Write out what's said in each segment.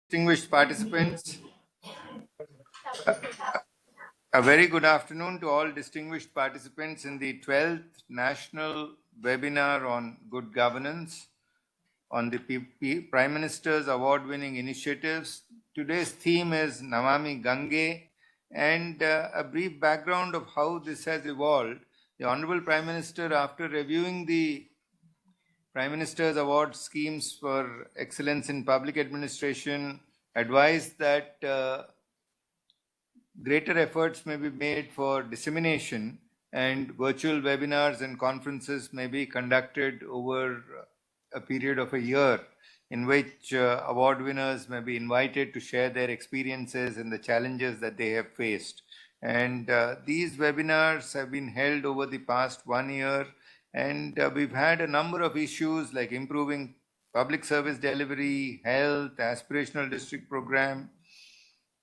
Distinguished participants, a very good afternoon to all distinguished participants in the 12th National Webinar on Good Governance on the Prime Minister's award-winning initiatives. Today's theme is Namami Gange, and a brief background of how this has evolved. The Honorable Prime Minister, after reviewing the Prime Minister's award schemes for excellence in public administration, advised that greater efforts may be made for dissemination, and virtual webinars and conferences may be conducted over a period of a year in which award winners may be invited to share their experiences and the challenges that they have faced. And these webinars have been held over the past 1 year, and we've had a number of issues like improving public service delivery, health, aspirational district program,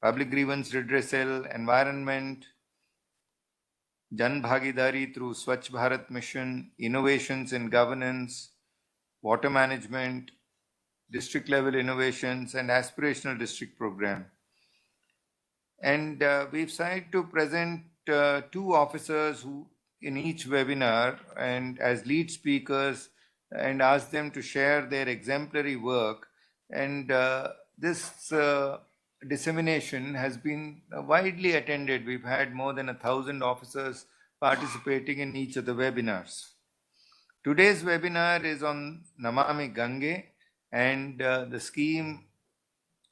public grievance redressal, environment, Jan Bhagidari through Swachh Bharat Mission, innovations in governance, water management, district level innovations, and aspirational district program. And we've decided to present two officers who in each webinar and as lead speakers and ask them to share their exemplary work. And this dissemination has been widely attended. We've had more than 1,000 officers participating in each of the webinars. Today's webinar is on Namami Gange, and the scheme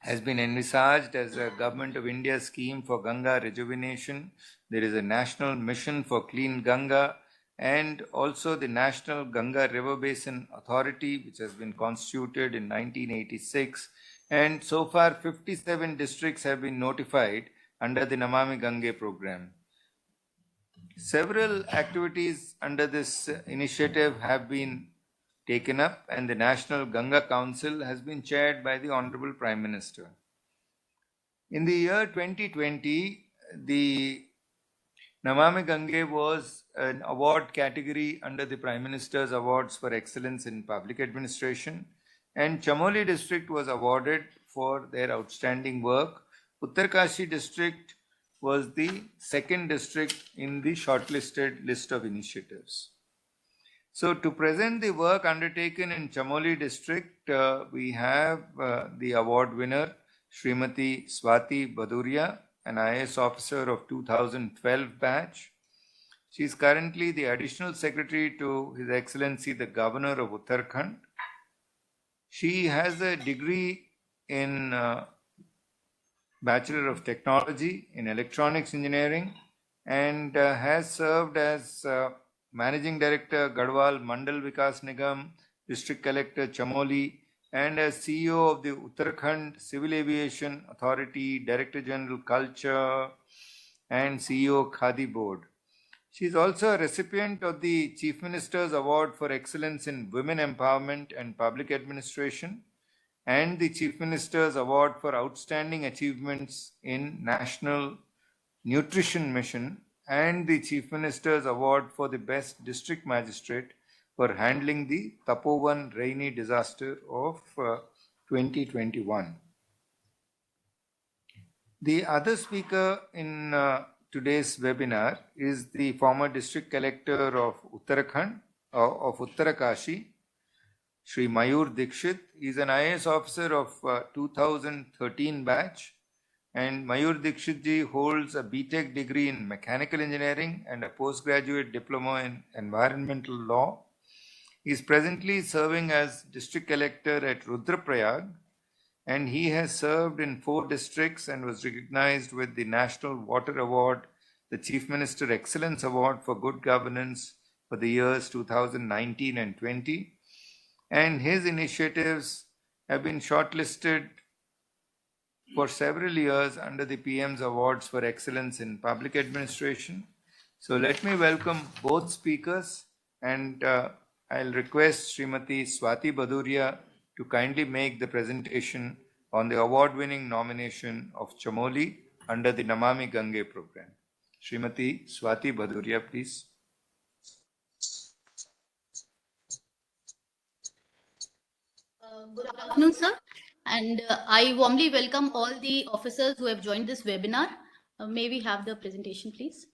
has been envisaged as a Government of India scheme for Ganga rejuvenation. There is a national mission for clean Ganga, and also the National Ganga River Basin Authority, which has been constituted in 1986. And so far, 57 districts have been notified under the Namami Gange program. Several activities under this initiative have been taken up, and the National Ganga Council has been chaired by the Honorable Prime Minister. In the year 2020, the Namami Gange was an award category under the Prime Minister's Awards for Excellence in Public Administration, and Chamoli district was awarded for their outstanding work. Uttarkashi district was the second district in the shortlisted list of initiatives. So to present the work undertaken in Chamoli district, we have the award winner, Srimati Swati Baduria, an IAS officer of 2012 batch. She is currently the Additional Secretary to His Excellency the Governor of Uttarakhand. She has a degree in Bachelor of Technology in Electronics Engineering and has served as Managing Director, Garhwal Mandal Vikas Nigam, District Collector, Chamoli, and as CEO of the Uttarakhand Civil Aviation Authority, Director General Culture, and CEO Khadi Board. She is also a recipient of the Chief Minister's Award for Excellence in Women Empowerment and Public Administration, and the Chief Minister's Award for Outstanding Achievements in National Nutrition Mission, and the Chief Minister's Award for the Best District Magistrate for handling the Tapovan rainy disaster of 2021. The other speaker in today's webinar is the former District Collector of Uttarakhand, of Uttarakashi, Shri Mayur Dikshit. He is an IAS officer of 2013 batch, and Mayur Dikshit ji holds a BTech degree in Mechanical Engineering and a postgraduate diploma in Environmental Law. He is presently serving as District Collector at Rudraprayag, and he has served in 4 districts and was recognized with the National Water Award, the Chief Minister Excellence Award for Good Governance for the years 2019 and 20. And his initiatives have been shortlisted for several years under the PM's Awards for Excellence in Public Administration. So let me welcome both speakers, and I'll request Srimati Swati Baduria to kindly make the presentation on the award-winning nomination of Chamoli under the Namami Gange program. Srimati Swati Baduria, please. Good afternoon, sir. And I warmly welcome all the officers who have joined this webinar. May we have the presentation, please?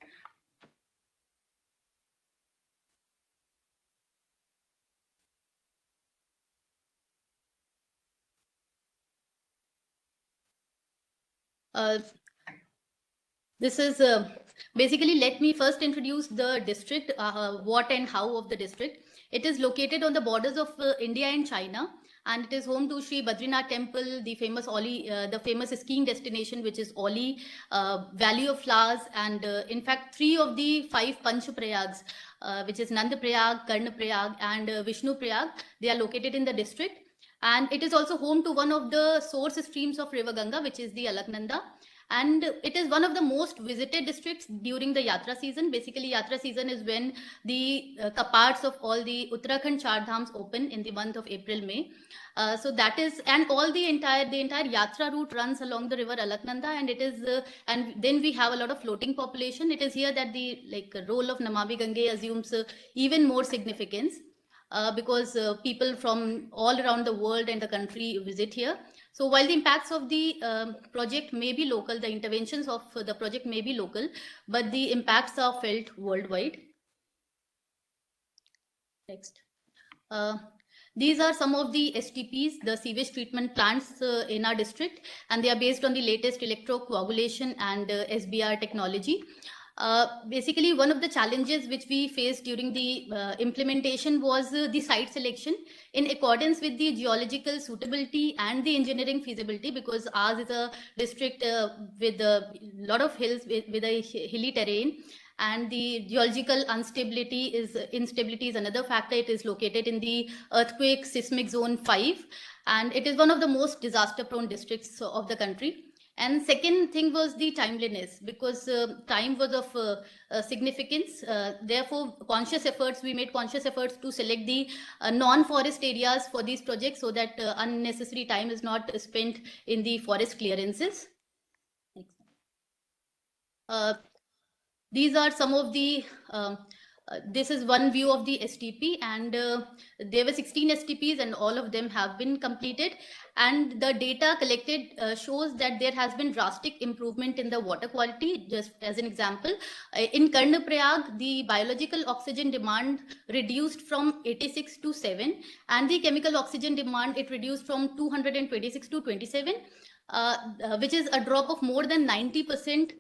Uh, This is basically, let me first introduce the district, what and how of the district. It is located on the borders of India and China, and it is home to Sri Badrinath Temple, the famous Oli, the famous skiing destination, which is Oli, Valley of Flowers, and in fact, 3 of the 5 Panchaprayags, which is Nandaprayag, Karnaprayag, and Vishnuprayag, they are located in the district. And it is also home to one of the source streams of River Ganga, which is the Alaknanda, and it is one of the most visited districts during the yatra season. Basically, yatra season is when the kapats of all the Uttarakhand char dhams open in the month of April, May. So that is, and all the entire yatra route runs along the river Alaknanda, and it is and then we have a lot of floating population. It is here that the role of Namami Gange assumes even more significance, because people from all around the world and the country visit here. So while the impacts of the project may be local, the interventions of the project may be local, but the impacts are felt worldwide. Next. Uh, these are some of the STPs, the sewage treatment plants in our district, and they are based on the latest electrocoagulation and SBR technology. Basically, one of the challenges which we faced during the implementation was the site selection in accordance with the geological suitability and the engineering feasibility, because ours is a district with a lot of hills, with a hilly terrain, and the geological instability is another factor. It is located in the earthquake seismic zone 5, and it is one of the most disaster prone districts of the country. And second thing was the timeliness, because time was of significance. Therefore, we made conscious efforts to select the non-forest areas for these projects, so that unnecessary time is not spent in the forest clearances. Next. These are some of the this is one view of the STP, and there were 16 STPs, and all of them have been completed. And the data collected shows that there has been drastic improvement in the water quality. Just as an example, in Karnaprayag, the biological oxygen demand reduced from 86 to 7, and the chemical oxygen demand, it reduced from 226 to 27, which is a drop of more than 90%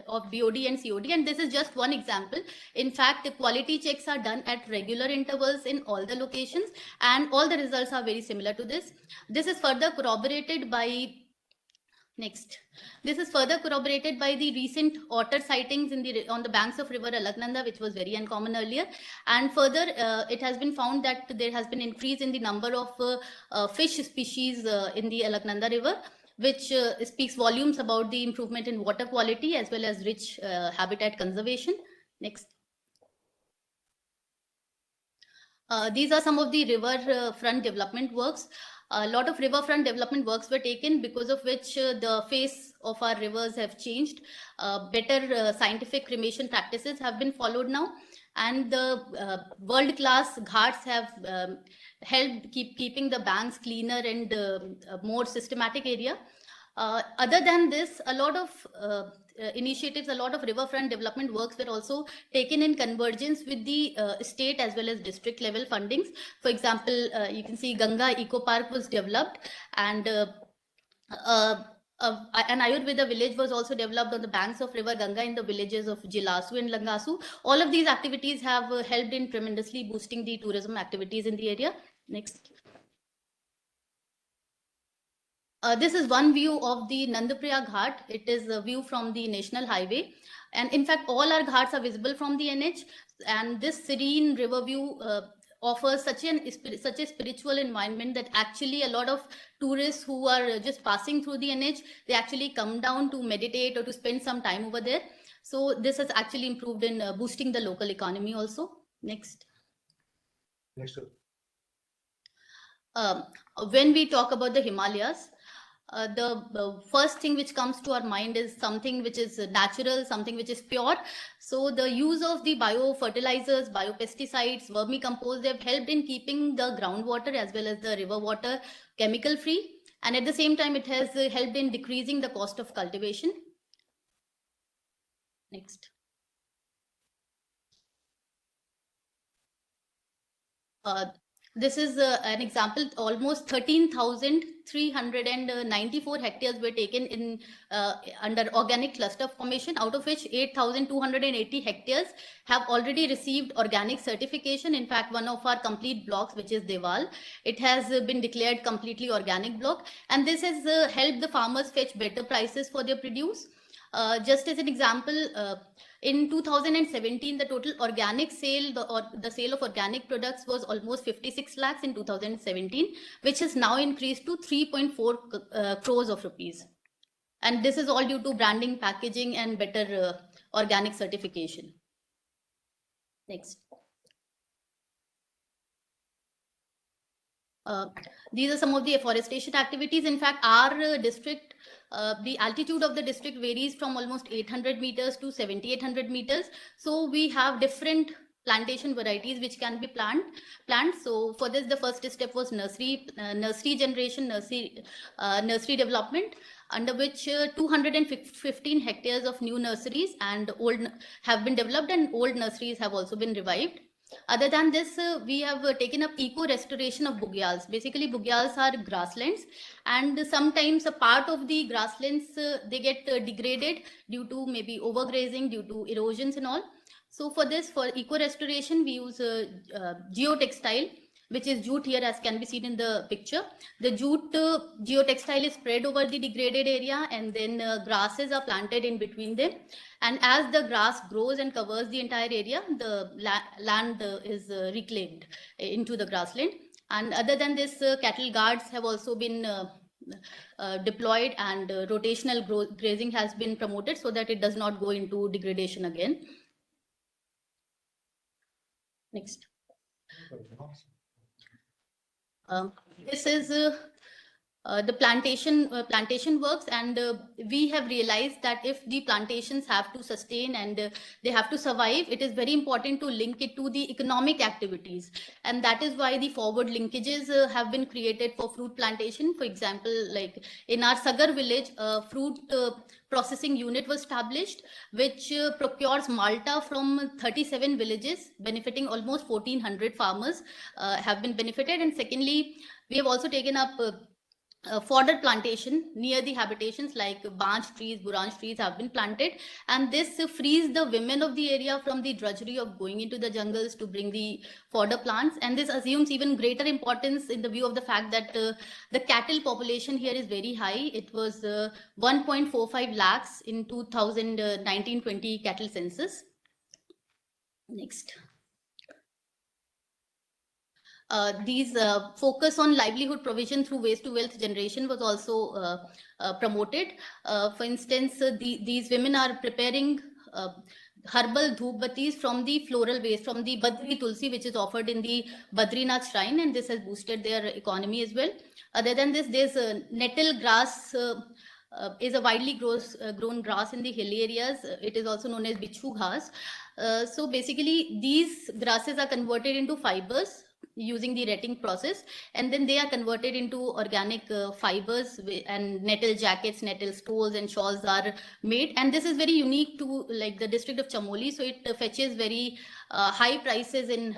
of BOD and COD. And this is just one example. In fact, the quality checks are done at regular intervals in all the locations, and all the results are very similar to this. This is further corroborated by Next. This is further corroborated by the recent otter sightings on the banks of river Alaknanda, which was very uncommon earlier. And further, it has been found that there has been increase in the number of fish species in the Alaknanda river, which speaks volumes about the improvement in water quality as well as rich habitat conservation. Next. These are some of the river front development works. A lot of riverfront development works were taken, because of which the face of our rivers have changed. Better scientific cremation practices have been followed now, and the world-class ghats have helped keeping the banks cleaner and more systematic area. Other than this, a lot of initiatives, a lot of riverfront development works were also taken in convergence with the state as well as district level fundings. For example, you can see Ganga Eco Park was developed, and uh, an Ayurveda village was also developed on the banks of river Ganga in the villages of Jilasu and Langasu. All of these activities have helped in tremendously boosting the tourism activities in the area. Next. This is one view of the Nandapriya Ghat. It is a view from the national highway. And in fact, all our ghats are visible from the NH. And this serene river view offers such a spiritual environment that actually a lot of tourists who are just passing through the NH, they actually come down to meditate or to spend some time over there. So this has actually improved in boosting the local economy also. Next. Next. Um, when we talk about the Himalayas, the first thing which comes to our mind is something which is natural, something which is pure. So the use of the biopesticide, vermicompost, they've helped in keeping the groundwater as well as the river water chemical free, and at the same time it has helped in decreasing the cost of cultivation. Next. This is an example. Almost 13,394 hectares were taken in under organic cluster formation, out of which 8,280 hectares have already received organic certification. In fact, one of our complete blocks, which is Deval, it has been declared completely organic block, and this has helped the farmers fetch better prices for their produce. Just as an example, in 2017, the total organic sale, the sale of organic products was almost 56 lakhs in 2017, which has now increased to 3.4 crores of rupees. And this is all due to branding, packaging, and better organic certification. Next. These are some of the afforestation activities. In fact, our district, the altitude of the district varies from almost 800 meters to 7,800 meters. So we have different plantation varieties which can be planted. So for this, the first step was nursery generation, nursery development, under which 215 hectares of new nurseries and old have been developed, and old nurseries have also been revived. Other than this, we have taken up eco restoration of bugyals. Basically, bugyals are grasslands, and sometimes a part of the grasslands they get degraded due to maybe overgrazing, due to erosions and all. So for this, for eco restoration, we use geotextile, which is jute here, as can be seen in the picture. The jute geotextile is spread over the degraded area, and then grasses are planted in between them. And as the grass grows and covers the entire area, the land is reclaimed into the grassland. And other than this, cattle guards have also been deployed, and rotational grazing has been promoted so that it does not go into degradation again. Next. This is the plantation works, and we have realized that if the plantations have to sustain and they have to survive, it is very important to link it to the economic activities, and that is why the forward linkages have been created for fruit plantation. For example, like in our Sagar village, a fruit processing unit was established, which procures Malta from 37 villages, benefiting almost 1,400 farmers have been benefited. And secondly, we have also taken up fodder plantation near the habitations, like banj trees, buranj trees have been planted, and this frees the women of the area from the drudgery of going into the jungles to bring the fodder plants. And this assumes even greater importance in the view of the fact that the cattle population here is very high. It was 1.45 lakhs in 2019-20 cattle census. Next. These focus on livelihood provision through waste to wealth generation was also promoted. For instance, these women are preparing herbal dhoop from the floral waste, from the Badri Tulsi, which is offered in the Badrinath shrine, and this has boosted their economy as well. Other than this, there's nettle grass. Is a widely grown grass in the hilly areas. It is also known as bichu ghas. So basically, these grasses are converted into fibers using the retting process, and then they are converted into organic fibers, and nettle jackets, nettle stoles and shawls are made. And this is very unique to like the district of Chamoli, so it fetches very high prices in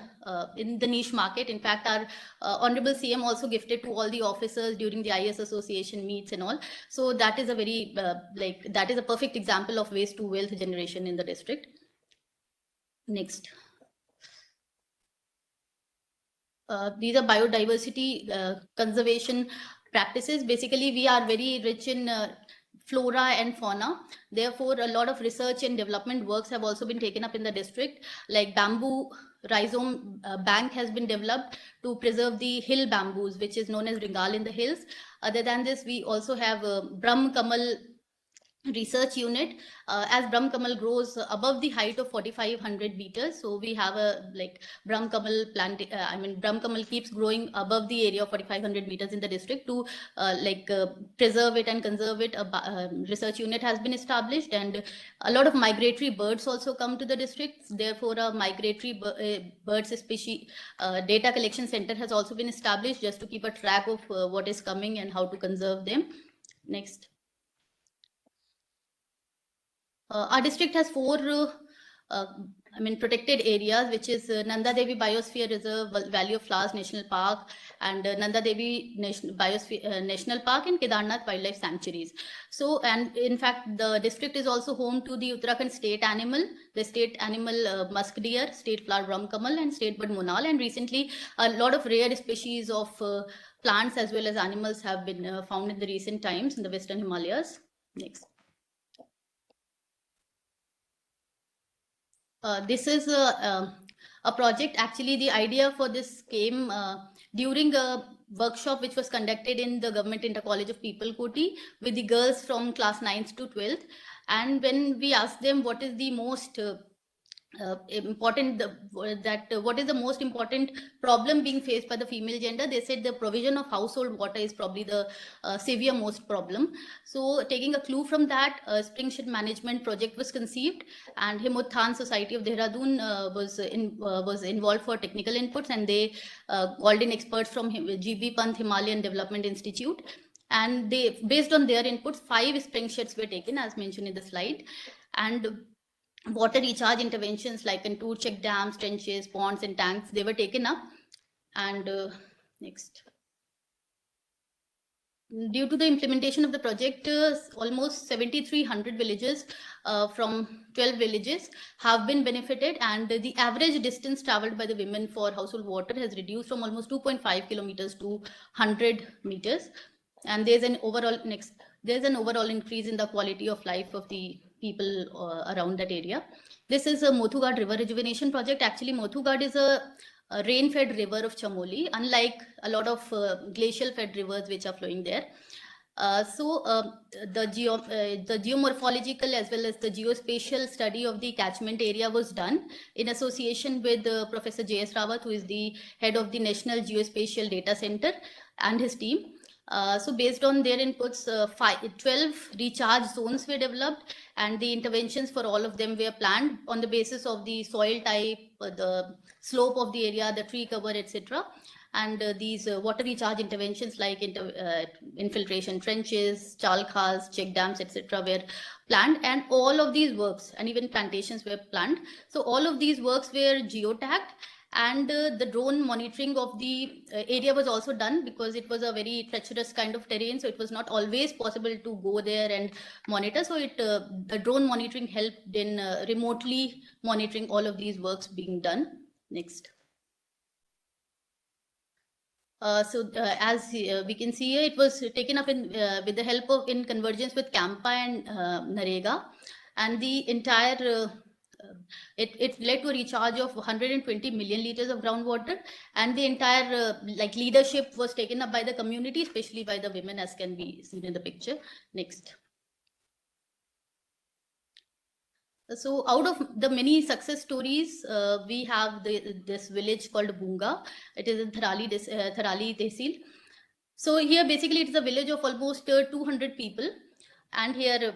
the niche market. In fact, our honorable CM also gifted to all the officers during the IS association meets and all. So that is a very that is a perfect example of waste to wealth generation in the district. Next. These are biodiversity conservation practices. Basically, we are very rich in flora and fauna. Therefore, a lot of research and development works have also been taken up in the district. Like bamboo rhizome bank has been developed to preserve the hill bamboos, which is known as ringal in the hills. Other than this, we also have Brahm Kamal research unit. As Brahm Kamal grows above the height of 4,500 meters, so we have a Brahm Kamal plant. Brahm Kamal keeps growing above the area of 4,500 meters in the district to preserve it and conserve it. A research unit has been established, and a lot of migratory birds also come to the district. Therefore, a migratory birds species data collection center has also been established just to keep a track of what is coming and how to conserve them. Next. Our district has four protected areas, which is Nanda Devi Biosphere Reserve, Valley of Flowers National Park, and Nanda Devi National Park, and Kedarnath Wildlife Sanctuaries. So, and in fact, the district is also home to the Uttarakhand state animal, the state animal musk deer, state flower Brahm Kamal, and state bird Monal. And recently, a lot of rare species of plants as well as animals have been found in the recent times in the Western Himalayas. Next. This is a project. Actually, the idea for this came during a workshop which was conducted in the Government Inter College of People Koti with the girls from class 9th to 12th. And when we asked them what is the most important what is the most important problem being faced by the female gender, they said the provision of household water is probably the severe most problem. So taking a clue from that, a spring shed management project was conceived, and Himuthan Society of Dehradun was involved for technical inputs, and they called in experts from GB Pant Himalayan Development Institute, and they, based on their inputs, 5 spring sheds were taken as mentioned in the slide. And water recharge interventions like contour check dams, trenches, ponds, and tanks, they were taken up. And next. Due to the implementation of the project, almost 7,300 villages from 12 villages have been benefited, and the average distance traveled by the women for household water has reduced from almost 2.5 kilometers to 100 meters. And there's an overall increase in the quality of life of the people around that area. This is a Mothugad River Rejuvenation Project. Actually, Mothugad is a rain-fed river of Chamoli, unlike a lot of glacial-fed rivers which are flowing there. The geomorphological as well as the geospatial study of the catchment area was done in association with Professor J.S. Rawat, who is the head of the National Geospatial Data Center, and his team. So based on their inputs, 12 recharge zones were developed, and the interventions for all of them were planned on the basis of the soil type, the slope of the area, the tree cover, etc. And these water recharge interventions like infiltration trenches, chalkhas, check dams, etc. were planned, and all of these works, and even plantations, were planned. So all of these works were geotagged, and the drone monitoring of the area was also done, because it was a very treacherous kind of terrain, so it was not always possible to go there and monitor. So the drone monitoring helped in remotely monitoring all of these works being done. Next. As we can see here, it was taken up with the help of in convergence with Campa and Narega, and the entire it led to a recharge of 120 million liters of groundwater, and the entire leadership was taken up by the community, especially by the women, as can be seen in the picture. Next. So out of the many success stories, we have this village called Bunga. It is in Tharali Tehsil. So here basically it is a village of almost 200 people, and here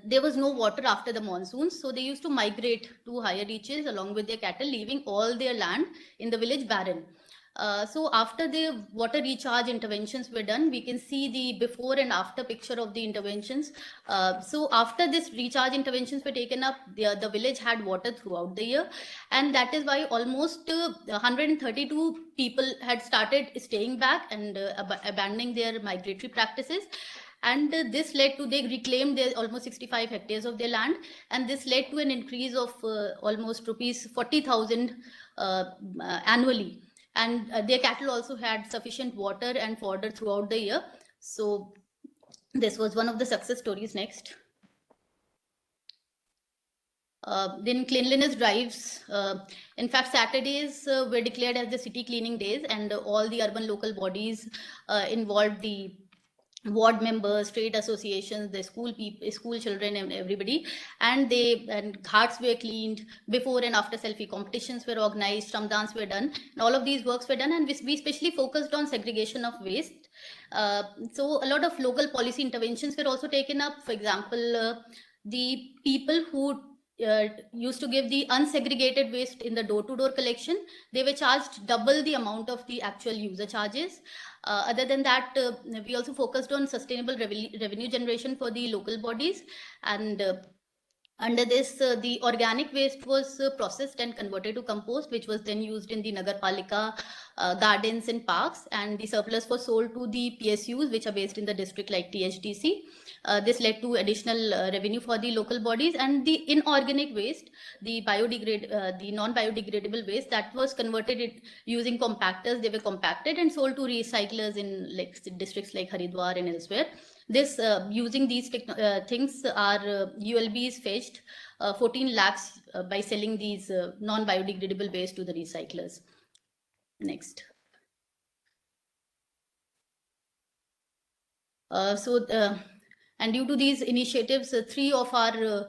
there was no water after the monsoons, so they used to migrate to higher reaches along with their cattle, leaving all their land in the village barren. So after the water recharge interventions were done, we can see the before and after picture of the interventions. So after this recharge interventions were taken up, the village had water throughout the year, and that is why almost 132 people had started staying back and abandoning their migratory practices. And this led to, they reclaimed their almost 65 hectares of their land, and this led to an increase of almost rupees 40,000 annually. And their cattle also had sufficient water and fodder throughout the year. So this was one of the success stories. Next. Then cleanliness drives. In fact, Saturdays were declared as the city cleaning days, and all the urban local bodies involved the ward members, trade associations, the school people, school children, and everybody. And ghats were cleaned, before and after selfie competitions were organized, dance were done, and all of these works were done. And we especially focused on segregation of waste. So a lot of local policy interventions were also taken up. For example, the people who used to give the unsegregated waste in the door-to-door collection, they were charged double the amount of the actual user charges. Other than that, we also focused on sustainable revenue generation for the local bodies. And under this, the organic waste was processed and converted to compost, which was then used in the Nagarpalika gardens and parks, and the surplus was sold to the PSUs, which are based in the district like THDC. This led to additional revenue for the local bodies. And the inorganic waste, the non-biodegradable waste, that was converted using compactors. They were compacted and sold to recyclers in like districts like Haridwar and elsewhere. This using these things, our ULBs fetched 14 lakhs by selling these non-biodegradable waste to the recyclers. Next. And due to these initiatives, 3 of our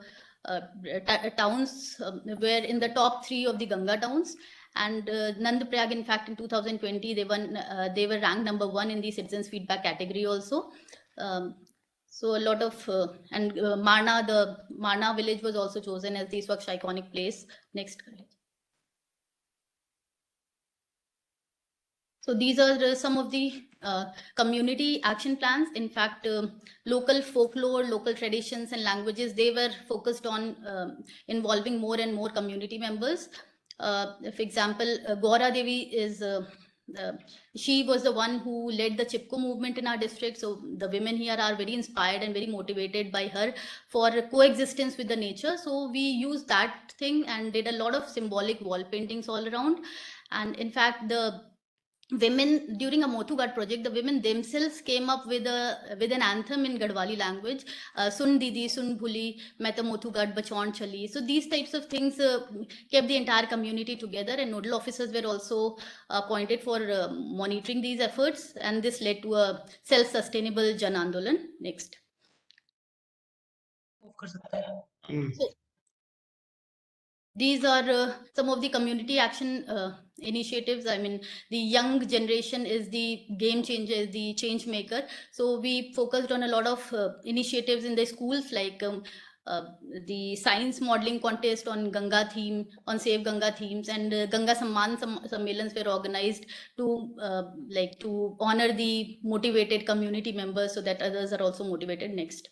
towns were in the top 3 of the Ganga towns. And Nandprayag, in fact, in 2020, they were ranked number 1 in the citizens feedback category also. So a lot of Marna, the Marna village was also chosen as the Swachh iconic place. Next. So these are some of the community action plans. In fact, local folklore, local traditions and languages, they were focused on involving more and more community members. For example, Gaura Devi is she was the one who led the Chipko movement in our district. So the women here are very inspired and very motivated by her for coexistence with the nature. So we used that thing and did a lot of symbolic wall paintings all around. And in fact, the women during a Mothugat project, the women themselves came up with an anthem in Gadwali language, Sun Didi, Sun Bhuli, Main to Mothugat Bachaun Chali. So these types of things kept the entire community together, and nodal officers were also appointed for monitoring these efforts, and this led to a self-sustainable Jan Andolan. Next. So, these are some of the community action initiatives. I mean, the young generation is the game changer, is the change maker. So we focused on a lot of initiatives in the schools, like the science modeling contest on Ganga theme, on Save Ganga themes, and Ganga Samman Sammelans were organized to honor the motivated community members so that others are also motivated. Next.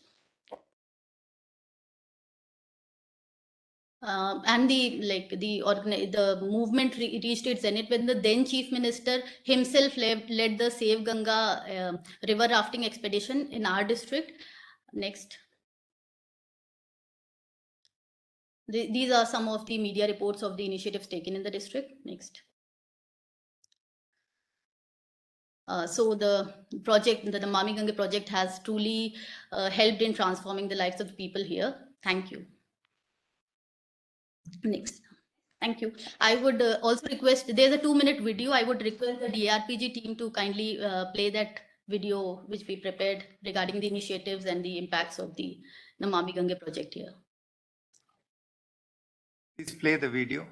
And the movement reached its zenith when the then chief minister himself led the Save Ganga river rafting expedition in our district. Next. These are some of the media reports of the initiatives taken in the district. Next. So the project, the Namami Gange project, has truly helped in transforming the lives of the people here. Thank you. Next. Thank you. I would also request, there's a 2-minute video. I would request the DRPG team to kindly play that video which we prepared regarding the initiatives and the impacts of the Namami Gange project here. Please play the video.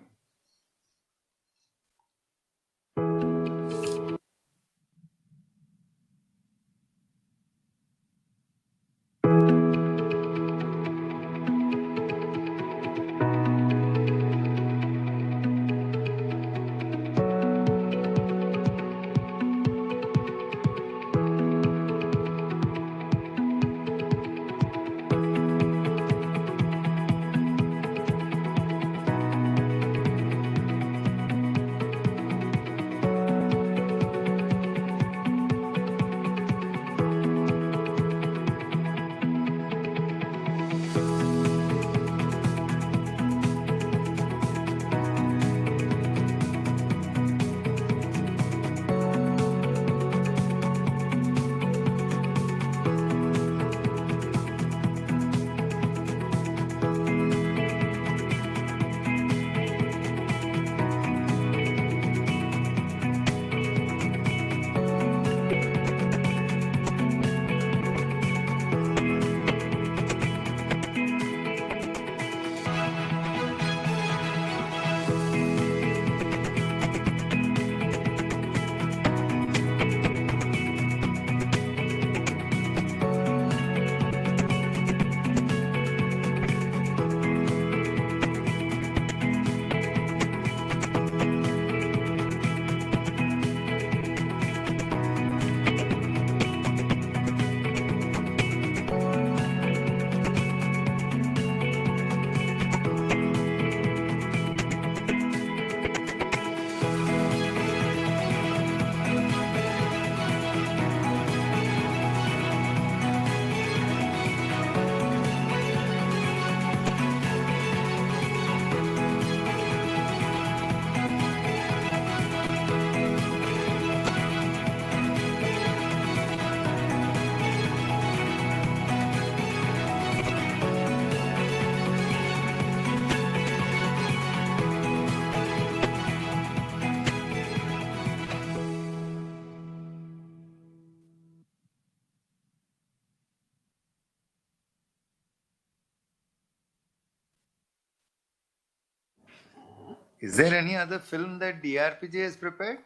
Is there any other film that DRPJ has prepared?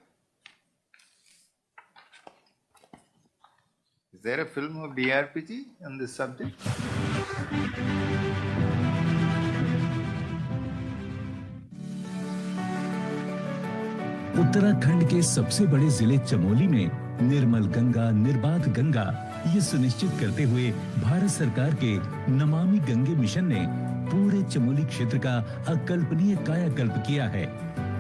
Is there a film of DRPG on this subject? Uttarakhand के सबसे बड़े जिले चमोली में निर्मल गंगा, निर्बाध गंगा ये सुनिश्चित करते हुए भारत सरकार के नमामि गंगे मिशन ने पूरे चमोली क्षेत्र का अकल्पनीय कायाकल्प किया है।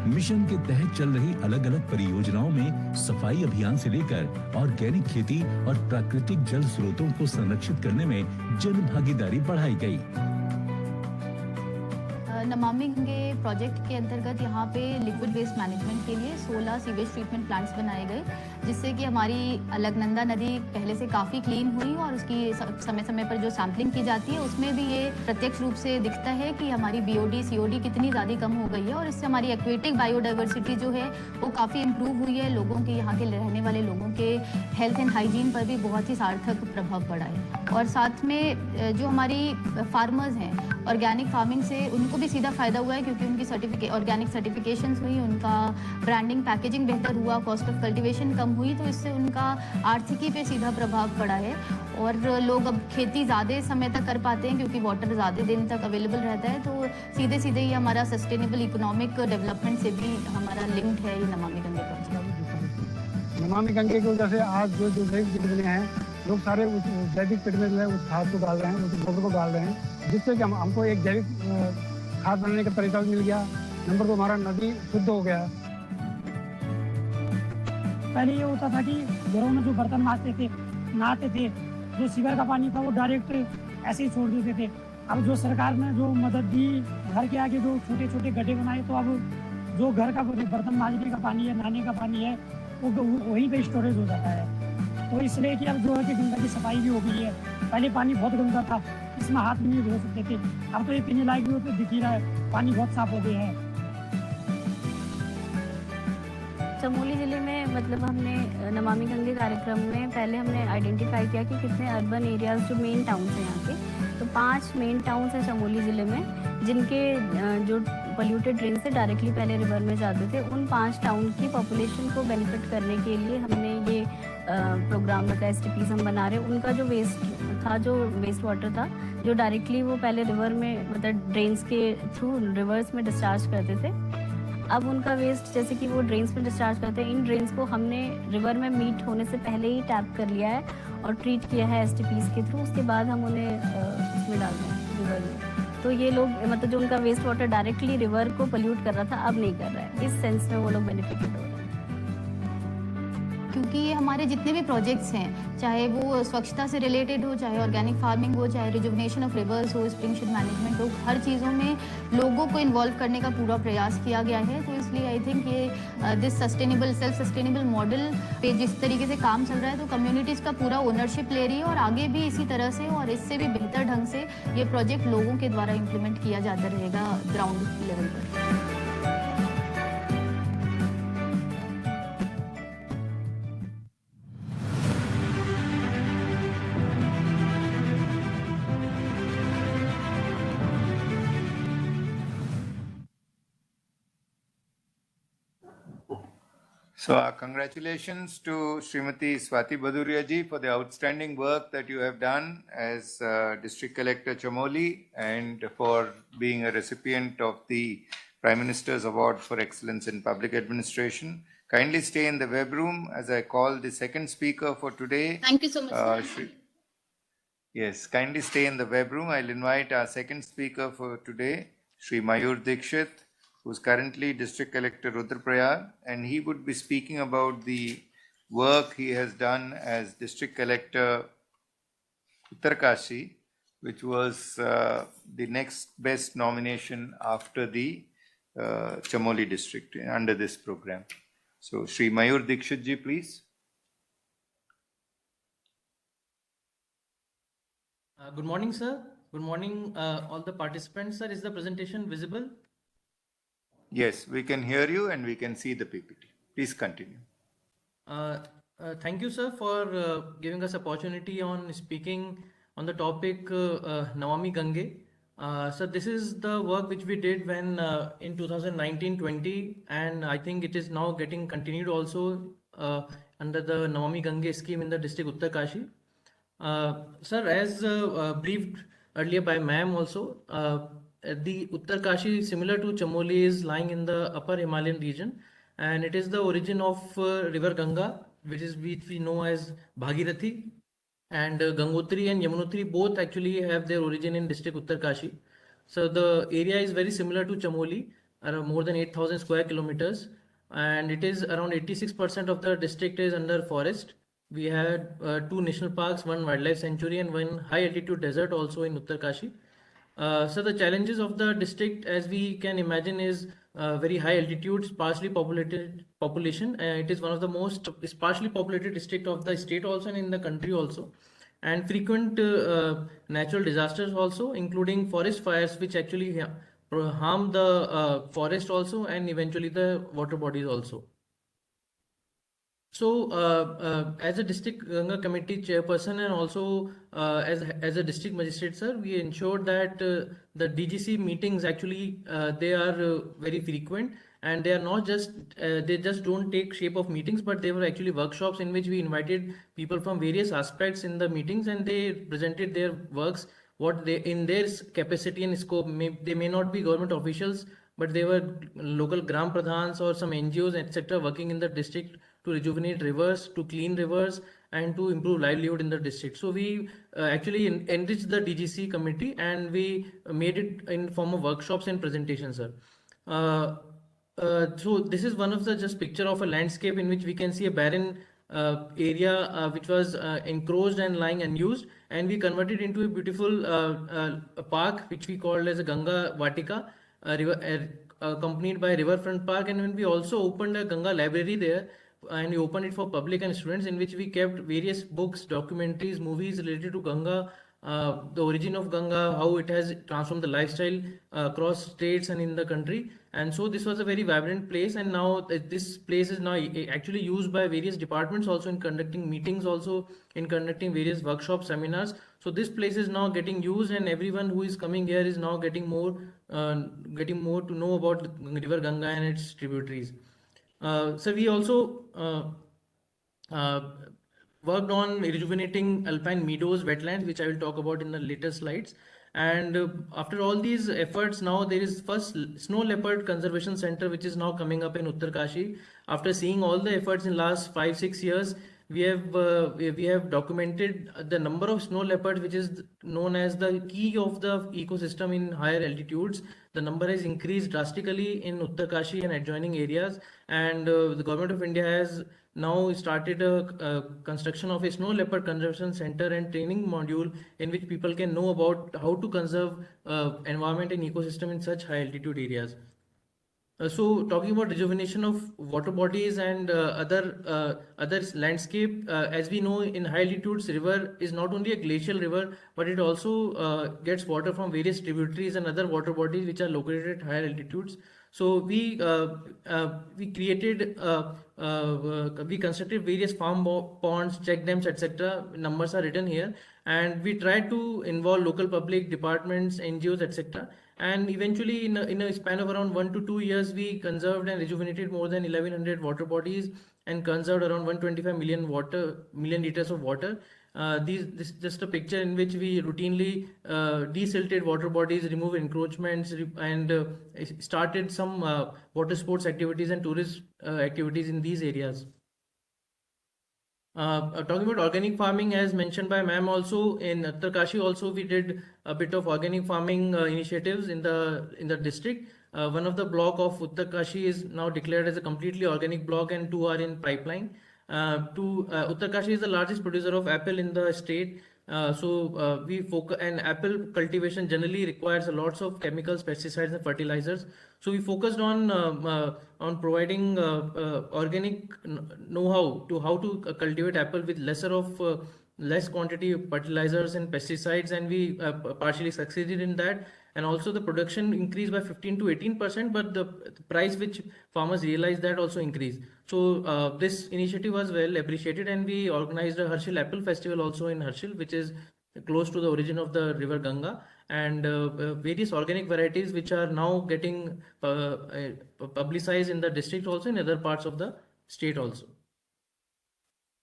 मिशन के तहत चल रही अलग-अलग परियोजनाओं में सफाई अभियान से लेकर ऑर्गेनिक खेती और प्राकृतिक जल स्रोतों को संरक्षित करने में जन भागीदारी बढ़ाई गई। नमामि गंगे प्रोजेक्ट के अंतर्गत यहाँ पे लिक्विड वेस्ट मैनेजमेंट के लिए 16 सीवेज ट्रीटमेंट प्लांट्स बनाए गए, जिससे कि हमारी अलकनंदा नदी पहले से काफ़ी क्लीन हुई और उसकी समय समय पर जो सैम्पलिंग की जाती है उसमें भी ये प्रत्यक्ष रूप से दिखता है कि हमारी BOD COD कितनी ज़्यादा कम हो गई है और इससे हमारी एक्वेटिक बायोडाइवर्सिटी जो है वो काफ़ी इम्प्रूव हुई है। लोगों के यहाँ के रहने वाले लोगों के हेल्थ एंड हाइजीन पर भी बहुत ही सार्थक प्रभाव पड़ा है। और साथ में जो हमारी फार्मर्स हैं ऑर्गेनिक फार्मिंग से उनको भी सीधा फायदा हुआ है, क्योंकि उनकी ऑर्गेनिक सर्टिफिकेशंस हुई, उनका ब्रांडिंग पैकेजिंग बेहतर हुआ, कॉस्ट ऑफ कल्टीवेशन कम हुई, तो इससे उनका आर्थिकी पे सीधा प्रभाव पड़ा है। और लोग अब खेती ज़्यादा समय तक कर पाते हैं क्योंकि वाटर ज़्यादा दिन तक अवेलेबल रहता है, तो सीधे सीधे ये हमारा सस्टेनेबल इकोनॉमिक डेवलपमेंट से भी हमारा लिंक्ड है ये नमामि गंगे प्रोजेक्ट। नमामि गंगे की वजह से आज जो जैविक पिट बने हैं, लोग सारे उस जैविक पिट में जो है उस खाद को डाल रहे हैं, उस गोबर को डाल रहे हैं, जिससे कि हमको एक जैविक खाद बनाने का तरीका भी मिल गया। नंबर 2 हमारा नदी शुद्ध हो गया। पहले ये होता था कि घरों में जो बर्तन मांजते थे, नहाते थे, जो सीवर का पानी था वो डायरेक्ट ऐसे ही छोड़ देते थे। अब जो सरकार ने जो मदद दी, घर के आगे जो छोटे छोटे गड्ढे बनाए, तो अब जो घर का बर्तन मांजने का पानी है, नहाने का पानी है, वो वहीं पे स्टोरेज हो जाता है। तो इसलिए कि अब जो है कि गंगा की सफाई भी हो गई है। पहले पानी बहुत गंदा था, इसमें हाथ भी नहीं धो सकते थे, अब तो ये पीने लायक भी होते दिख ही रहा है, पानी बहुत साफ हो गया है। चमोली ज़िले में मतलब हमने नमामि गंगे कार्यक्रम में पहले हमने आइडेंटिफाई किया कि कितने अर्बन एरियाज़ जो मेन टाउन्स हैं यहाँ के, तो 5 मेन टाउन्स हैं चमोली ज़िले में, जिनके जो पोल्यूटेड ड्रेन से डायरेक्टली पहले रिवर में जाते थे। उन 5 टाउन की पॉपुलेशन को बेनिफिट करने के लिए हमने ये प्रोग्राम रखा, STPs हम बना रहे। उनका जो वेस्ट था, जो वेस्ट वाटर था, जो डायरेक्टली वो पहले रिवर में मतलब ड्रेन्स के थ्रू रिवर्स में डिस्चार्ज करते थे, अब उनका वेस्ट जैसे कि वो ड्रेन्स में डिस्चार्ज करते हैं, इन ड्रेन्स को हमने रिवर में मीट होने से पहले ही टैप कर लिया है और ट्रीट किया है STPs के थ्रू। उसके बाद हम उन्हें उसमें डाल रहे हैं रिवर में। तो ये लोग मतलब जो उनका वेस्ट वाटर डायरेक्टली रिवर को पोल्यूट कर रहा था, अब नहीं कर रहा है। इस सेंस में वो लोग बेनिफिटेड हो रहे हैं। क्योंकि ये हमारे जितने भी प्रोजेक्ट्स हैं, चाहे वो स्वच्छता से रिलेटेड हो, चाहे ऑर्गेनिक फार्मिंग हो, चाहे रिजुवनेशन ऑफ रिवर्स हो, स्प्रिंगशीड मैनेजमेंट हो, हर चीज़ों में लोगों को इन्वॉल्व करने का पूरा प्रयास किया गया है। तो इसलिए आई थिंक ये this sustainable self sustainable model पे जिस तरीके से काम चल रहा है, तो कम्युनिटीज़ का पूरा ओनरशिप ले रही है और आगे भी इसी तरह से और इससे भी बेहतर ढंग से ये प्रोजेक्ट लोगों के द्वारा इम्प्लीमेंट किया जाता रहेगा ग्राउंड लेवल पर। So congratulations to Srimati Swati Bhaduria ji for the outstanding work that you have done as District Collector Chamoli and for being a recipient of the Prime Minister's Award for Excellence in Public Administration. Kindly stay in the web room as I call the second speaker for today. Thank you so much. Yes, kindly stay in the web room. I'll invite our second speaker for today, Sri Mayur Dikshit, who's currently District Collector Rudraprayag, and he would be speaking about the work he has done as District Collector Uttarkashi, which was the next best nomination after the Chamoli district under this program. So Sri Mayur Dikshit ji, please. Good morning, sir. Good morning, all the participants. Sir, is the presentation visible? Yes, we can hear you and we can see the PPT. Please continue. Thank you, sir, for giving us opportunity on speaking on the topic Namami Gange, So this is the work which we did when in 2019-20, and I think it is now getting continued also under the Namami Gange scheme in the district Uttarkashi. Sir, as briefed earlier by ma'am also, the Uttarkashi, similar to Chamoli, is lying in the upper Himalayan region, and it is the origin of river Ganga, which we know as Bhagirathi, and Gangotri and Yamunotri both actually have their origin in district Uttarkashi. So the area is very similar to Chamoli, around more than 8,000 square kilometers, and it is around 86% of the district is under forest. We had two national parks, one wildlife sanctuary, and one high altitude desert also in Uttarkashi. So the challenges of the district, as we can imagine, is very high altitude, sparsely populated population. It is one of the most sparsely populated district of the state also and in the country also, and frequent natural disasters also, including forest fires, which actually harm the forest also and eventually the water bodies also. So, as a district Ganga committee chairperson and also as a district magistrate, sir, we ensured that the DGC meetings actually they are very frequent, and they are not just they just don't take shape of meetings, but they were actually workshops in which we invited people from various aspects in the meetings, and they presented their works, what they in their capacity and scope. They may not be government officials, but they were local gram pradhans or some NGOs, etc., working in the district to rejuvenate rivers, to clean rivers, and to improve livelihood in the district. So we actually enriched the DGC committee, and we made it in form of workshops and presentations, sir. So this is one of the just picture of a landscape in which we can see a barren area which was encroached and lying unused, and we converted into a beautiful a park which we called as a Ganga Vatika, river, accompanied by riverfront park. And when we also opened a Ganga library there, and we opened it for public and students, in which we kept various books, documentaries, movies related to Ganga, the origin of Ganga, how it has transformed the lifestyle across states and in the country. And so this was a very vibrant place, and now this place is now actually used by various departments also in conducting meetings, also in conducting various workshops, seminars. So this place is now getting used, and everyone who is coming here is now getting more to know about river Ganga and its tributaries. So we also worked on rejuvenating alpine meadows, wetlands, which I will talk about in the later slides. And after all these efforts, now there is first Snow Leopard Conservation Center, which is now coming up in Uttarkashi. After seeing all the efforts in last 5-6 years, we have documented the number of snow leopards, which is known as the key of the ecosystem in higher altitudes. The number has increased drastically in Uttarkashi and adjoining areas, and the government of India has now started a construction of a snow leopard conservation center and training module in which people can know about how to conserve environment and ecosystem in such high altitude areas. So talking about rejuvenation of water bodies and other landscape, as we know, in high altitudes, river is not only a glacial river, but it also gets water from various tributaries and other water bodies which are located at higher altitudes. So we created we constructed various farm ponds, check dams, etc. Numbers are written here, and we tried to involve local public departments, NGOs, etc. And eventually, in a span of around 1 to 2 years, we conserved and rejuvenated more than 1,100 water bodies and conserved around 125 million liters of water. This is just a picture in which we routinely desilted water bodies, removed encroachments, and started some water sports activities and tourist activities in these areas. Talking about organic farming, as mentioned by ma'am, also in Uttarkashi, also we did a bit of organic farming initiatives in the district. One of the block of Uttarkashi is now declared as a completely organic block, and 2 are in pipeline. Uttarkashi is the largest producer of apple in the state. We focus, and apple cultivation generally requires lots of chemicals, pesticides, and fertilizers. So we focused on providing organic know-how to how to cultivate apple with less quantity of fertilizers and pesticides, and we partially succeeded in that. And also the production increased by 15 to 18%, but the price which farmers realized that also increased. So this initiative was well appreciated, and we organized a Harshil Apple Festival also in Harshil, which is close to the origin of the river Ganga, and various organic varieties which are now getting publicized in the district, also in other parts of the state also.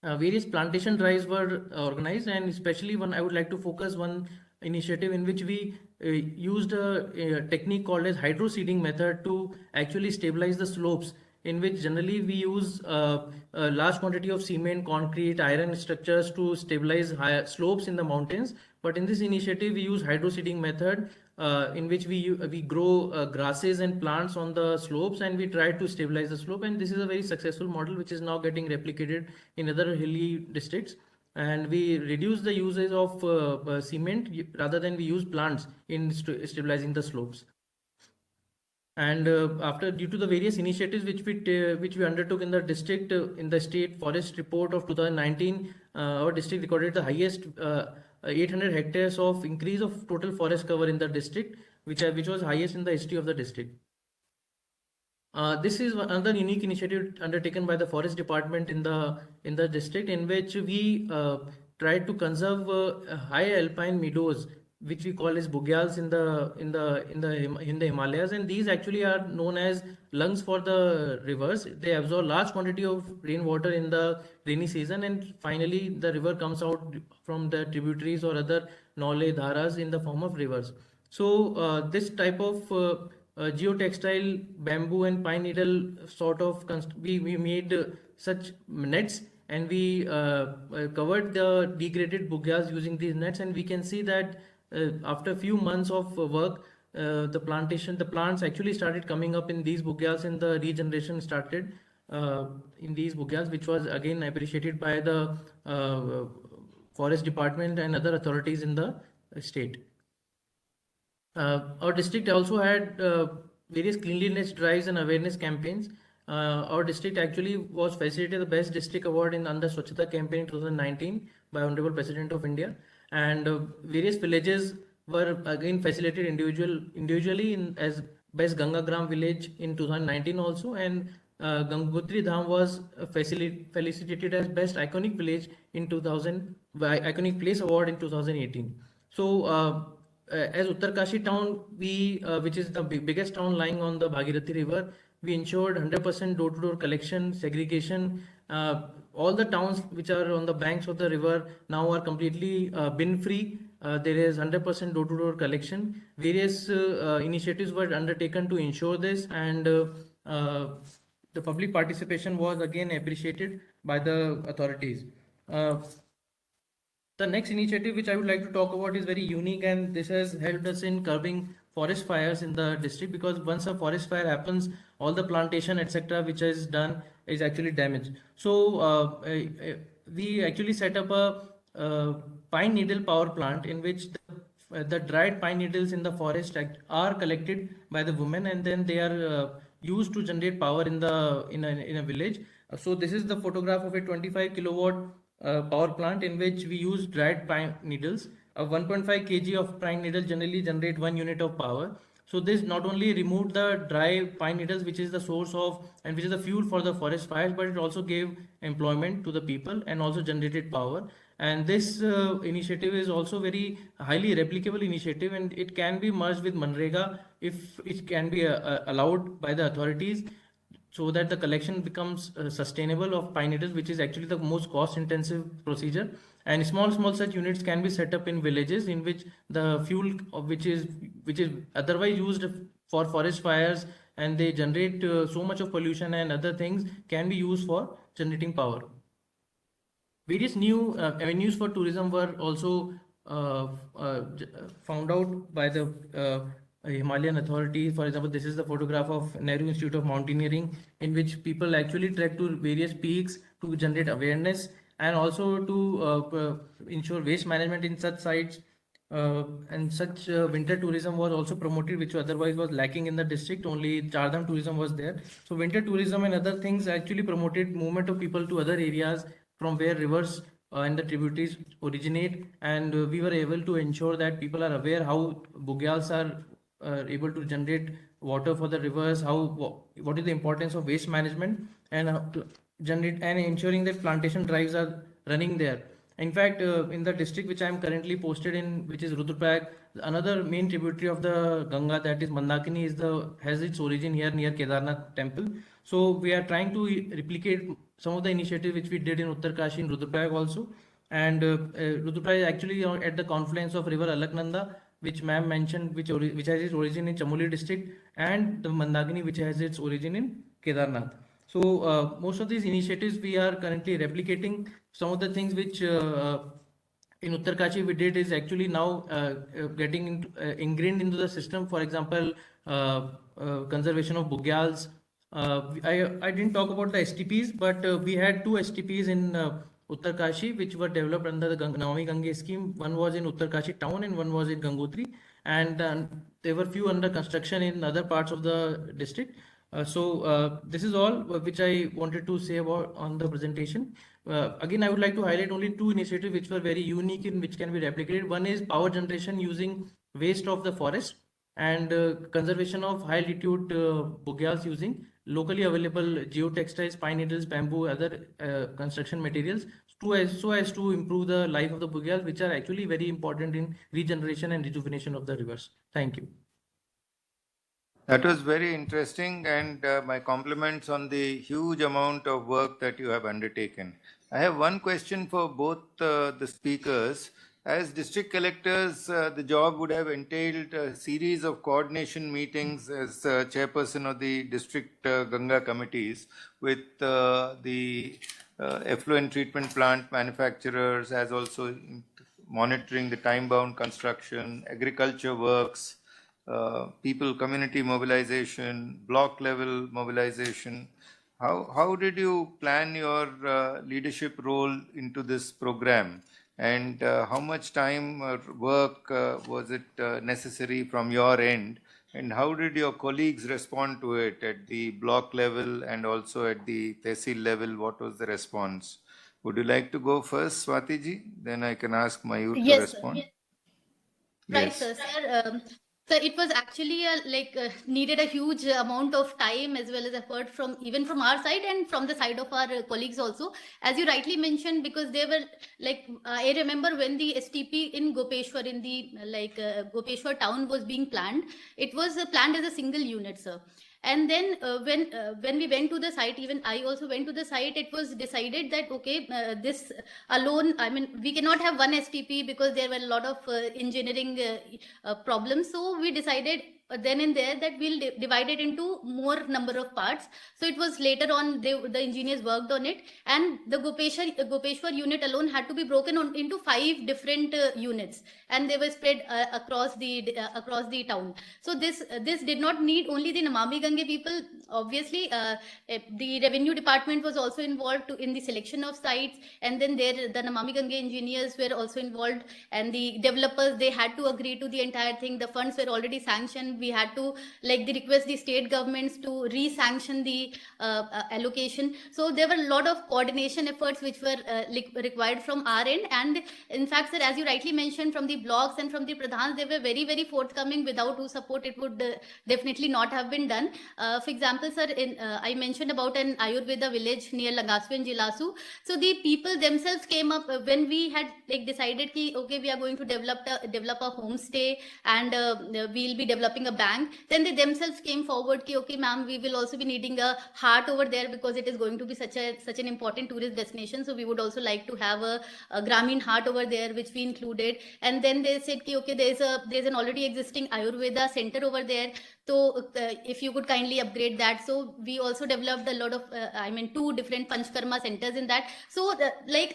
Various plantation drives were organized, and especially one I would like to focus one initiative in which we used a technique called as hydroseeding method to actually stabilize the slopes, in which generally we use a large quantity of cement, concrete, iron structures to stabilize higher slopes in the mountains. But in this initiative, we use hydroseeding method, in which we grow grasses and plants on the slopes, and we try to stabilize the slope. And this is a very successful model which is now getting replicated in other hilly districts. And we reduce the usage of cement rather than we use plants in stabilizing the slopes. And after, due to the various initiatives which we undertook in the district, in the state forest report of 2019, our district recorded the highest 800 hectares of increase of total forest cover in the district, which was highest in the history of the district. This is another unique initiative undertaken by the forest department in the district, in which we tried to conserve high alpine meadows, which we call as bugyals in the Himalayas, and these actually are known as lungs for the rivers. They absorb large quantity of rainwater in the rainy season, and finally the river comes out from the tributaries or other nale dharas in the form of rivers. So this type of geotextile, bamboo and pine needle sort of we made such nets, and we covered the degraded bugyas using these nets, and we can see that after a few months of work, the plants actually started coming up in these bugyas, and the regeneration started in these bugyas, which was again appreciated by the forest department and other authorities in the state. Our district also had various cleanliness drives and awareness campaigns. Our district actually was facilitated the Best District Award in under Swachhata campaign in 2019 by Honorable President of India, and various villages were again facilitated individually in as Best Ganga Gram village in 2019 also, and Gangotri Dham was felicitated as Best Iconic Village in 2000 by Iconic Place Award in 2018. So as Uttarkashi town, which is the biggest town lying on the Bhagirathi River, we ensured 100% door-to-door collection, segregation. All the towns which are on the banks of the river now are completely bin-free. There is 100% door-to-door collection. Various initiatives were undertaken to ensure this, and the public participation was again appreciated by the authorities. The next initiative which I would like to talk about is very unique, and this has helped us in curbing forest fires in the district, because once a forest fire happens, all the plantation etc. which is done is actually damaged. So we actually set up a pine needle power plant, in which the dried pine needles in the forest are collected by the women, and then they are used to generate power in a village. So this is the photograph of a 25 kilowatt power plant, in which we use dried pine needles. 1.5 kg of pine needle generally generate 1 unit of power. So this not only removed the dry pine needles, which is the source of and which is the fuel for the forest fires, but it also gave employment to the people and also generated power. And this initiative is also very highly replicable initiative, and it can be merged with Manrega if it can be allowed by the authorities, so that the collection becomes sustainable of pine needles, which is actually the most cost intensive procedure. And small such units can be set up in villages, in which the fuel which is otherwise used for forest fires, and they generate so much of pollution and other things, can be used for generating power. Various new avenues for tourism were also found out by the Himalayan authorities. For example, this is the photograph of Nehru Institute of Mountaineering, in which people actually trek to various peaks to generate awareness, and also to ensure waste management in such sites. And such winter tourism was also promoted, which otherwise was lacking in the district. Only Chardham tourism was there. So winter tourism and other things actually promoted movement of people to other areas from where rivers and the tributaries originate, and we were able to ensure that people are aware how bugyals are able to generate water for the rivers, what is the importance of waste management, and generate and ensuring that plantation drives are running there. In fact, in the district which I am currently posted in, which is Rudraprayag, another main tributary of the Ganga, that is Mandakini, has its origin here near Kedarnath temple. So we are trying to replicate some of the initiatives which we did in Uttarkashi in Rudraprayag also. And Rudraprayag is actually at the confluence of river Alaknanda, which ma'am mentioned, which has its origin in Chamoli district, and the Mandakini, which has its origin in Kedarnath. So most of these initiatives we are currently replicating. Some of the things which in Uttarkashi we did is actually now getting ingrained into the system. For example, conservation of bugyals. I didn't talk about the STPs, but we had two STPs in Uttarkashi which were developed under the Namami Gange scheme. One was in Uttarkashi town and one was in Gangotri, and there were few under construction in other parts of the district. This is all which I wanted to say about on the presentation. Again, I would like to highlight only two initiatives which were very unique and which can be replicated. One is power generation using waste of the forest, and conservation of high altitude bugyals using locally available geotextiles, pine needles, bamboo, other construction materials, so as to improve the life of the bugyals, which are actually very important in regeneration and rejuvenation of the rivers. Thank you. That was very interesting, and my compliments on the huge amount of work that you have undertaken. I have one question for both the speakers. As district collectors, the job would have entailed a series of coordination meetings as chairperson of the district Ganga committees with the effluent treatment plant manufacturers, as also monitoring the time-bound construction, agriculture works, people, community mobilization, block level mobilization. How did you plan your leadership role into this program? And how much time or work was it necessary from your end? And how did your colleagues respond to it at the block level and also at the tehsil level? What was the response? Would you like to go first, Swatiji? Then I can ask Mayur to Yes, sir. respond. Right, Yes. sir. So it was actually needed a huge amount of time as well as effort from even from our side and from the side of our colleagues also, as you rightly mentioned, because they were I remember when the STP in Gopeshwar in the Gopeshwar town was being planned, it was planned as a single unit, sir. And then when we went to the site, even I also went to the site, it was decided that okay, this alone, I mean, we cannot have one STP because there were a lot of engineering problems. So we decided then and there that we'll divide it into more number of parts. So it was later on the engineers worked on it, and the Gopeshwar unit alone had to be broken into 5 different units, and they were spread across the town. So this did not need only the Namami Gange people. Obviously, the revenue department was also involved in the selection of sites, and then the Namami Gange engineers were also involved, and the developers, they had to agree to the entire thing. The funds were already sanctioned. We had to request the state governments to re-sanction the allocation. So there were a lot of coordination efforts which were required from our end. And in fact, sir, as you rightly mentioned, from the blocks and from the pradhans, they were very, very forthcoming. Without whose support, it would definitely not have been done. For example, sir, I mentioned about an Ayurveda village near Langaswe and Jilasu. So the people themselves came up when we had decided ki, okay, we are going to develop a homestay, and we'll be developing a bank. Then they themselves came forward ki, okay, ma'am, we will also be needing a hut over there because it is going to be such an important tourist destination. So we would also like to have a Grameen hut over there, which we included. And then they said ki, okay, there's an already existing Ayurveda center over there. So if you could kindly upgrade that. So we also developed a lot of 2 different Panchkarma centers in that. So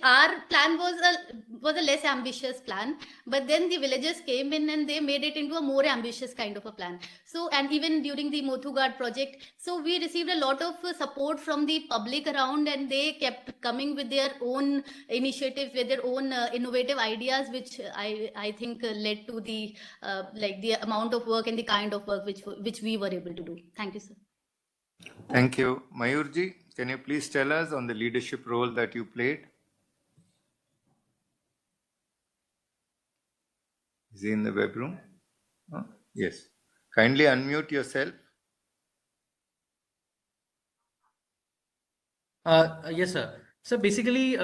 our plan was a less ambitious plan, but then the villagers came in and they made it into a more ambitious kind of a plan. So, and even during the Mothugad project, so we received a lot of support from the public around, and they kept coming with their own initiatives, with their own innovative ideas, which I think led to the the amount of work and the kind of work which we were able to do. Thank you, sir. Thank you. Mayurji, can you please tell us on the leadership role that you played? Is he in the web room? Oh, yes. Kindly unmute yourself. Yes, sir. So basically,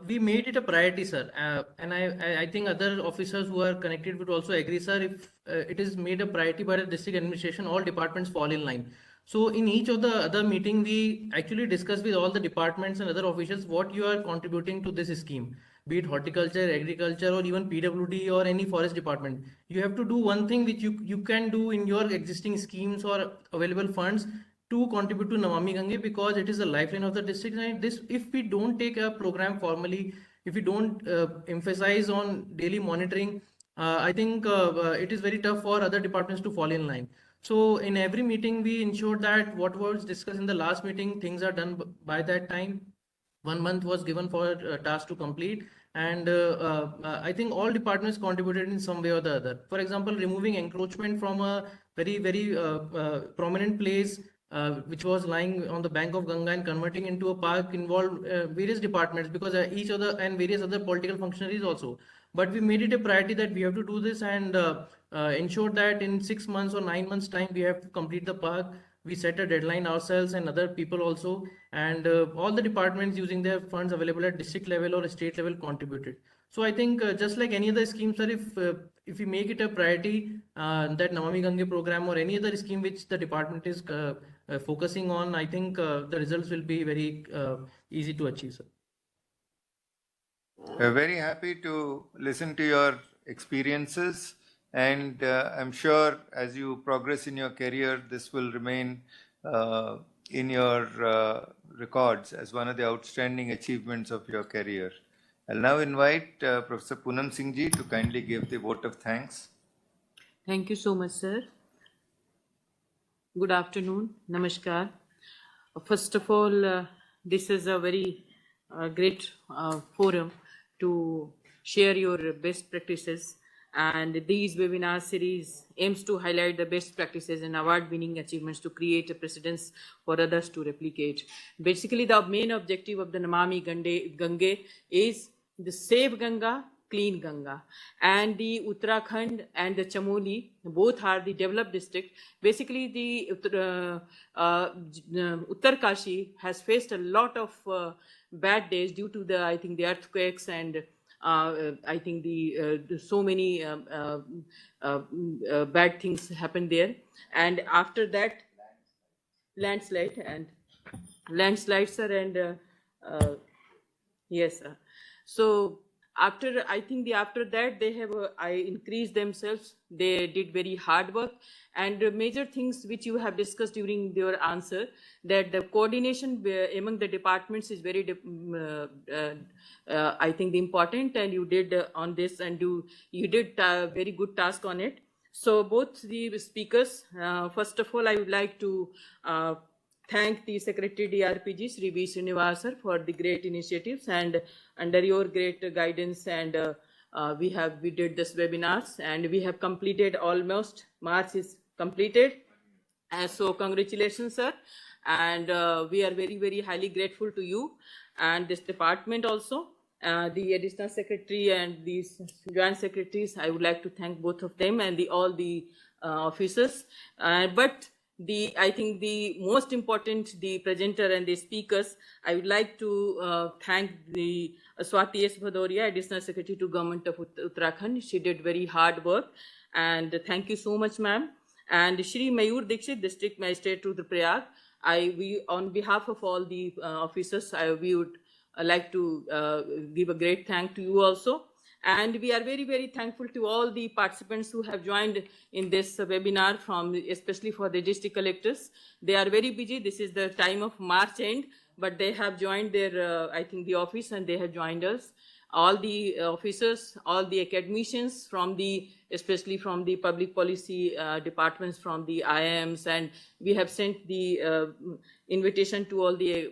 we made it a priority, sir. And I think other officers who are connected would also agree, sir. If it is made a priority by the district administration, all departments fall in line. So in each of the other meeting, we actually discuss with all the departments and other officials what you are contributing to this scheme, be it horticulture, agriculture, or even PWD or any forest department. You have to do one thing which you can do in your existing schemes or available funds to contribute to Namami Gange, because it is the lifeline of the district. And this, if we don't take a program formally, if we don't emphasize on daily monitoring, I think it is very tough for other departments to fall in line. So in every meeting, we ensure that what was discussed in the last meeting, things are done by that time. 1 month was given for a task to complete, and I think all departments contributed in some way or the other. For example, removing encroachment from a very prominent place which was lying on the bank of Ganga and converting into a park involved various departments, because each other and various other political functionaries also. But we made it a priority that we have to do this, and ensure that in 6 months or 9 months time we have to complete the park. We set a deadline ourselves and other people also, and all the departments using their funds available at district level or state level contributed. So I think just like any other scheme, sir, if we make it a priority, that Namami Gange program or any other scheme which the department is focusing on, I think the results will be very easy to achieve, sir. We're very happy to listen to your experiences, and I'm sure as you progress in your career, this will remain in your records as one of the outstanding achievements of your career. I'll now invite Professor Poonam Singh Ji to kindly give the vote of thanks. Thank you so much, sir. Good afternoon. Namaskar. First of all, this is a very great forum to share your best practices, and these webinar series aims to highlight the best practices and award-winning achievements to create a precedence for others to replicate. Basically, the main objective of the Namami Gange is the Save Ganga, Clean Ganga, and the Uttarakhand and the Chamoli both are the developed district. Basically, the Uttarkashi has faced a lot of bad days due to the, I think, the earthquakes, and I think the so many bad things happened there. And after that, landslides, sir, and yes, sir. So after, I think after that they have increased themselves. They did very hard work, and major things which you have discussed during your answer, that the coordination among the departments is very I think the important, and you did on this, and you did very good task on it. So both the speakers, first of all, I would like to thank the Secretary DRPG, Sri V. Srinivas, for the great initiatives, and under your great guidance, and we did this webinars, and we have completed almost. March is completed, and so congratulations, sir, and we are very, very highly grateful to you and this department also. The additional secretary and these joint secretaries, I would like to thank both of them, and all the officers. But I think the most important, the presenter and the speakers, I would like to thank the Swati S. Bhadoria, Additional Secretary to Government of Uttarakhand. She did very hard work, and thank you so much, ma'am. And Shri Mayur Dixit, District Magistrate to the Prayag. We, on behalf of all the officers, we would like to give a great thank to you also. And we are very, very thankful to all the participants who have joined in this webinar, especially for the district collectors. They are very busy. This is the time of March end, but they have joined their, I think, the office, and they have joined us. All the officers, all the academicians especially from the public policy departments, from the IIMs, and we have sent the invitation to all the,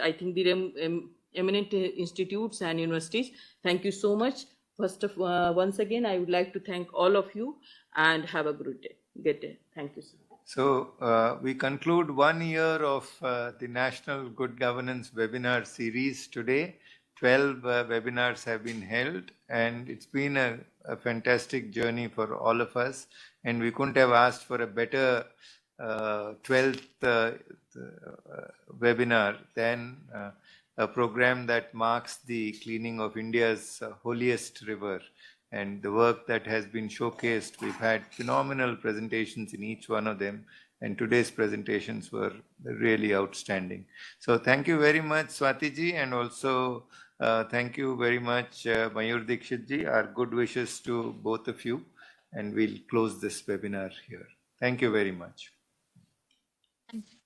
I think, the eminent institutes and universities. Thank you so much. Once again, I would like to thank all of you, and have a good day. Thank you, sir. So we conclude 1 year of the National Good Governance webinar series today. 12 webinars have been held, and it's been a fantastic journey for all of us, and we couldn't have asked for a better 12th webinar than a program that marks the cleaning of India's holiest river. And the work that has been showcased, we've had phenomenal presentations in each one of them, and today's presentations were really outstanding. So thank you very much, Swati ji, and also thank you very much, Mayur Dikshit ji. Our good wishes to both of you, and we'll close this webinar here. Thank you very much. Thank you.